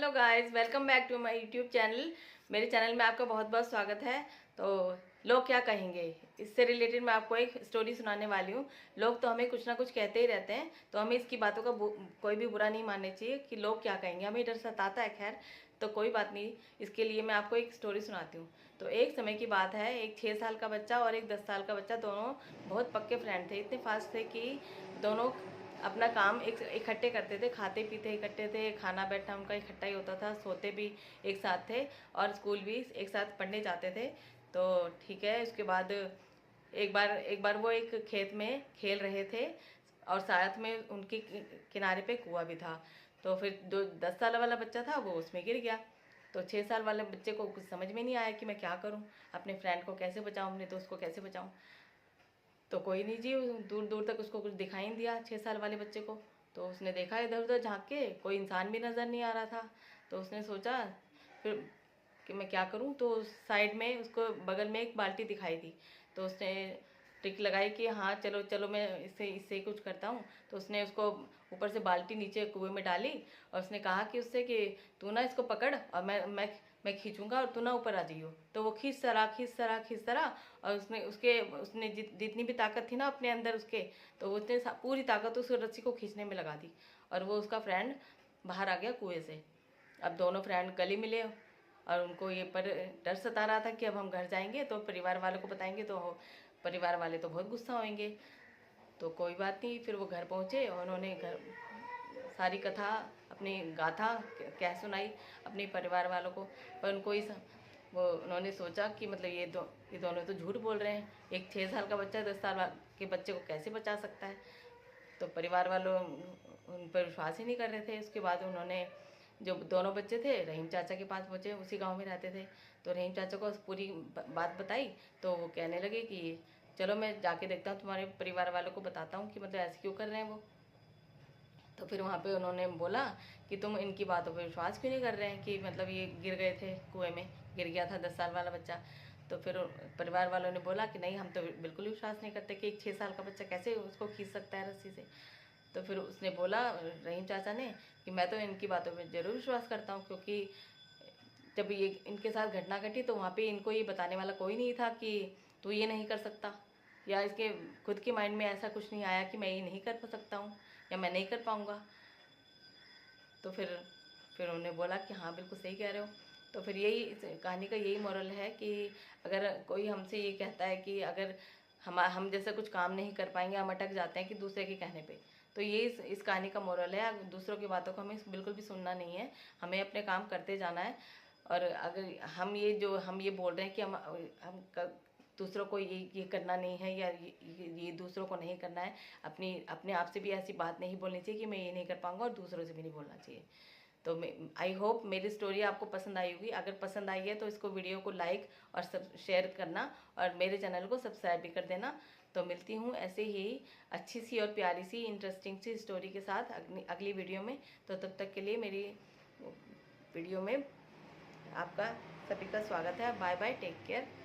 Hello guys, welcome back to my YouTube channel. मेरे channel में आपका बहुत बहुत स्वागत है। तो लोग क्या कहेंगे, इससे रिलेटेड मैं आपको एक स्टोरी सुनाने वाली हूँ। लोग तो हमें कुछ ना कुछ कहते ही रहते हैं, तो हमें इसकी बातों का कोई भी बुरा नहीं मानना चाहिए कि लोग क्या कहेंगे। हमें डर सताता है, खैर तो कोई बात नहीं। इसके लिए मैं आपको एक स्टोरी सुनाती हूँ। तो एक समय की बात है, एक 6 साल का बच्चा और एक 10 साल का बच्चा, दोनों बहुत पक्के फ्रेंड थे। इतने फास्ट थे कि दोनों अपना काम एक इकट्ठे करते थे, खाते पीते इकट्ठे थे, खाना बैठना उनका इकट्ठा ही होता था, सोते भी एक साथ थे और स्कूल भी एक साथ पढ़ने जाते थे। तो ठीक है, उसके बाद एक बार वो एक खेत में खेल रहे थे और साथ में उनके किनारे पे कुआं भी था। तो फिर जो 10 साल वाला बच्चा था वो उसमें गिर गया। तो 6 साल वाले बच्चे को कुछ समझ में नहीं आया कि मैं क्या करूं, अपने फ्रेंड को कैसे बचाऊं, अपने दोस्त को कैसे बचाऊं। तो कोई नहीं जी, दूर दूर तक उसको कुछ दिखाई नहीं दिया 6 साल वाले बच्चे को। तो उसने देखा इधर उधर झांक के, कोई इंसान भी नज़र नहीं आ रहा था। तो उसने सोचा फिर कि मैं क्या करूं। तो साइड में उसको बगल में एक बाल्टी दिखाई दी। तो उसने ट्रिक लगाई कि हाँ चलो चलो मैं इससे इससे कुछ करता हूँ। तो उसने उसको ऊपर से बाल्टी नीचे कुएं में डाली और उसने कहा कि उससे कि तू ना इसको पकड़ और मैं खींचूंगा और तू ना ऊपर आ जाइयो। तो वो खींचता रहा और उसने जितनी भी ताकत थी ना अपने अंदर उसके, तो उसने पूरी ताकत उस रस्सी को खींचने में लगा दी और वो उसका फ्रेंड बाहर आ गया कुएं से। अब दोनों फ्रेंड गले मिले और उनको ये पर डर सता रहा था कि अब हम घर जाएंगे तो परिवार वालों को बताएंगे तो परिवार वाले तो बहुत गुस्सा होंगे। तो कोई बात नहीं, फिर वो घर पहुँचे और उन्होंने घर सारी कथा अपनी गाथा कह सुनाई अपने परिवार वालों को। पर उनको वो उन्होंने सोचा कि मतलब ये दोनों तो झूठ बोल रहे हैं। एक 6 साल का बच्चा 10 साल के बच्चे को कैसे बचा सकता है। तो परिवार वालों उन पर विश्वास ही नहीं कर रहे थे। उसके बाद उन्होंने, जो दोनों बच्चे थे रहीम चाचा के पास पहुँचे, उसी गांव में रहते थे। तो रहीम चाचा को पूरी बात बताई। तो वो कहने लगे कि चलो मैं जाके देखता हूँ, तुम्हारे परिवार वालों को बताता हूँ कि मतलब ऐसे क्यों कर रहे हैं वो। तो फिर वहाँ पे उन्होंने बोला कि तुम इनकी बातों पर विश्वास क्यों नहीं कर रहे हैं कि मतलब ये गिर गए थे कुएं में, गिर गया था 10 साल वाला बच्चा। तो फिर परिवार वालों ने बोला कि नहीं, हम तो बिल्कुल विश्वास नहीं करते कि एक 6 साल का बच्चा कैसे उसको खींच सकता है रस्सी से। तो फिर उसने बोला, रहीम चाचा ने, कि मैं तो इनकी बातों पर ज़रूर विश्वास करता हूँ, क्योंकि जब ये इनके साथ घटना घटी तो वहाँ पे इनको ये बताने वाला कोई नहीं था कि तू ये नहीं कर सकता, या इसके खुद के माइंड में ऐसा कुछ नहीं आया कि मैं ये नहीं कर सकता हूँ या मैं नहीं कर पाऊँगा। तो फिर उन्होंने बोला कि हाँ बिल्कुल सही कह रहे हो। तो फिर यही इस कहानी का यही मोरल है कि अगर कोई हमसे ये कहता है कि अगर हम जैसे कुछ काम नहीं कर पाएंगे, हम अटक जाते हैं कि दूसरे के कहने पे, तो ये इस कहानी का मोरल है। दूसरों की बातों को हमें बिल्कुल भी सुनना नहीं है, हमें अपने काम करते जाना है। और अगर हम ये बोल रहे हैं कि दूसरों को ये करना नहीं है या ये दूसरों को नहीं करना है, अपने आप से भी ऐसी बात नहीं बोलनी चाहिए कि मैं ये नहीं कर पाऊंगा, और दूसरों से भी नहीं बोलना चाहिए। तो आई होप मेरी स्टोरी आपको पसंद आई होगी। अगर पसंद आई है तो इसको वीडियो को लाइक और सब शेयर करना और मेरे चैनल को सब्सक्राइब भी कर देना। तो मिलती हूँ ऐसे ही अच्छी सी और प्यारी सी इंटरेस्टिंग सी स्टोरी के साथ अगली वीडियो में। तो तब तक के लिए मेरी वीडियो में आपका सभी का स्वागत है। Bye bye, take care.